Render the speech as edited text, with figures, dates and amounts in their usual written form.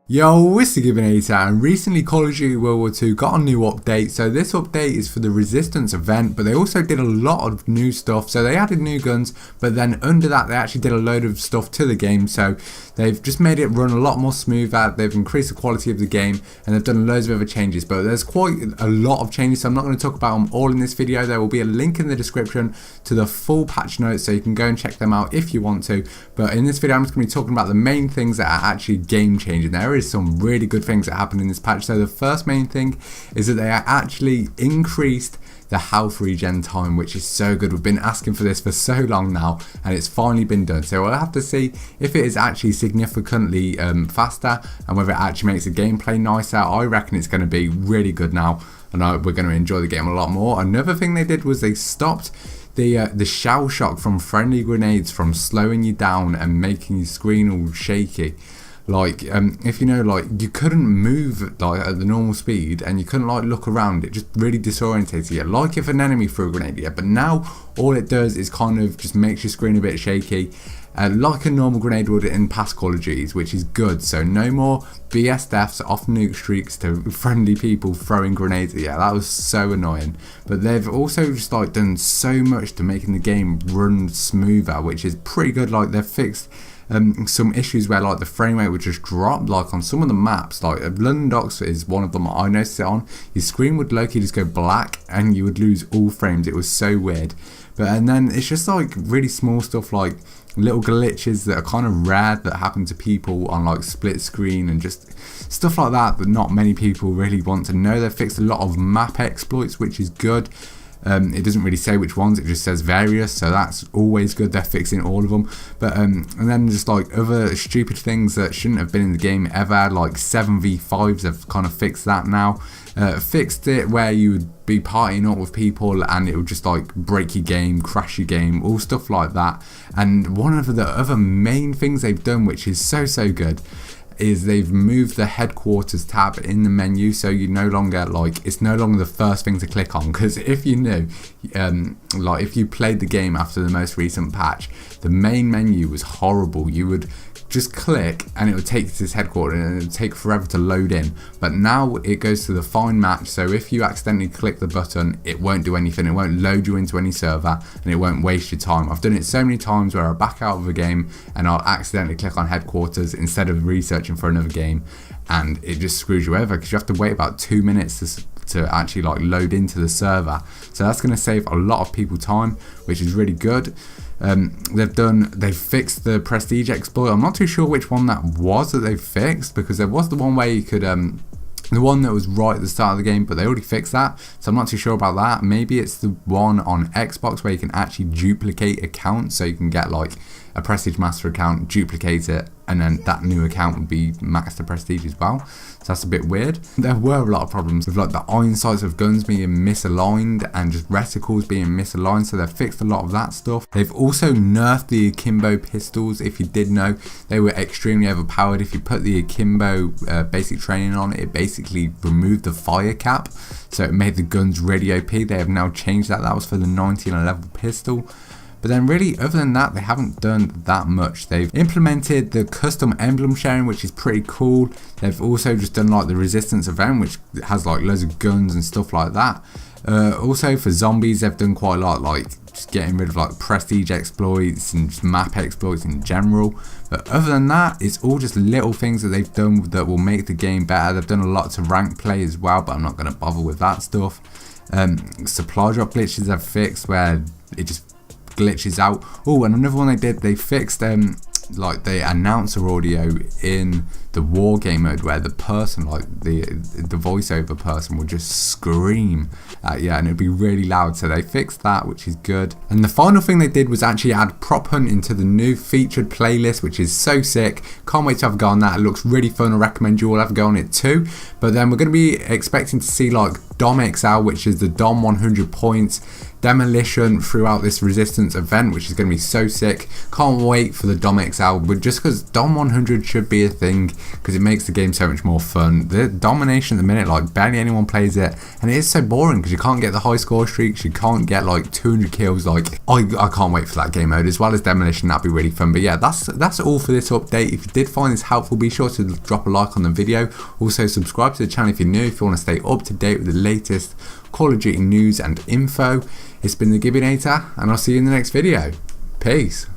Yo, it's TheGIBBYNATR, and recently Call of Duty World War 2 got a new update. So this update is for the Resistance event, but they also did a lot of new stuff. So they added new guns, but then under that they actually did a load of stuff to the game. So they've just made it run a lot more smoother. They've increased the quality of the game, and they've done loads of other changes. But there's quite a lot of changes, so I'm not going to talk about them all in this video. There will be a link in the description to the full patch notes, so you can go and check them out if you want to. But in this video I'm just going to be talking about the main things that are actually game changing. There is some really good things that happened in this patch. So the first main thing is that they actually increased the health regen time, which is so good. We've been asking for this for so long now, and it's finally been done. So we'll have to see if it is actually significantly faster and whether it actually makes the gameplay nicer. I reckon it's going to be really good now, and we're going to enjoy the game a lot more. Another thing they did was they stopped the shell shock from friendly grenades from slowing you down and making your screen all shaky. Like, if you know, like, you couldn't move like at the normal speed, and you couldn't like look around. It just really disorientated you, like if an enemy threw a grenade. Yeah, but now all it does is kind of just makes your screen a bit shaky, like a normal grenade would in past Call of Duties, which is good. So no more BS deaths off nuke streaks to friendly people throwing grenades. Yeah, that was so annoying. But they've also just like done so much to making the game run smoother, which is pretty good. Like, they've fixed some issues where like the frame rate would just drop, like on some of the maps. Like London Docks is one of them I noticed it on. Your screen would low-key just go black and you would lose all frames. It was so weird. But and then it's just like really small stuff, like little glitches that are kind of rare that happen to people on like split screen and just stuff like that not many people really want to know. They've fixed a lot of map exploits, which is good. It doesn't really say which ones, it just says various, so that's always good. They're fixing all of them. But and then just like other stupid things that shouldn't have been in the game ever, like 7v5s have kind of fixed that now. Fixed it where you would be partying up with people and it would just like break your game, crash your game, all stuff like that. And one of the other main things they've done, which is so good, is they've moved the headquarters tab in the menu, so you no longer like, it's no longer the first thing to click on. Because if you knew, like if you played the game after the most recent patch, the main menu was horrible. You would just click and it would take you to this headquarters and it would take forever to load in. But now it goes to the find match, so if you accidentally click the button, it won't do anything. It won't load you into any server and it won't waste your time. I've done it so many times where I back out of a game and I'll accidentally click on headquarters instead of researching for another game, and it just screws you over because you have to wait about 2 minutes to actually like load into the server. So that's going to save a lot of people time, which is really good. They've fixed the prestige exploit. I'm not too sure which one that was that they fixed, because there was the one where you could the one that was right at the start of the game, but they already fixed that, so I'm not too sure about that. Maybe it's the one on Xbox where you can actually duplicate accounts, so you can get like a Prestige Master account, duplicate it, and then that new account would be Master Prestige as well. So that's a bit weird. There were a lot of problems with like the iron sights of guns being misaligned and just reticles being misaligned, so they've fixed a lot of that stuff. They've also nerfed the akimbo pistols. If you did know, they were extremely overpowered. If you put the akimbo basic training on, it basically removed the fire cap, so it made the guns really OP. They have now changed that. That was for the 19 level pistol. But then really, other than that, they haven't done that much. They've implemented the custom emblem sharing, which is pretty cool. They've also just done like the Resistance event, which has like loads of guns and stuff like that. Also for zombies, they've done quite a lot, like just getting rid of like prestige exploits and just map exploits in general. But other than that, it's all just little things that they've done that will make the game better. They've done a lot to rank play as well, but I'm not going to bother with that stuff. Supply drop glitches they've fixed where it just glitches out. Oh, and another one they did, they fixed like the announcer audio in the war game mode, where the person, like the voiceover person, would just scream yeah, and it'd be really loud. So they fixed that, which is good. And the final thing they did was actually add prop hunt into the new featured playlist, which is so sick. Can't wait to have a go on that. It looks really fun. I recommend you all have a go on it too. But then we're going to be expecting to see like Dom XL, which is the Dom 100 points, demolition throughout this resistance event, which is going to be so sick. Can't wait for the Dom XL, but just because Dom 100 should be a thing, because it makes the game so much more fun. The domination at the minute, like barely anyone plays it, and it is so boring because you can't get the high score streaks, you can't get like 200 kills. Like I can't wait for that game mode, as well as demolition. That'd be really fun. But yeah, that's all for this update. If you did find this helpful, be sure to drop a like on the video. Also subscribe to the channel if you're new, if you want to stay up to date with the latest Call of Duty news and info. It's been the TheGIBBYNATR, and I'll see you in the next video. Peace.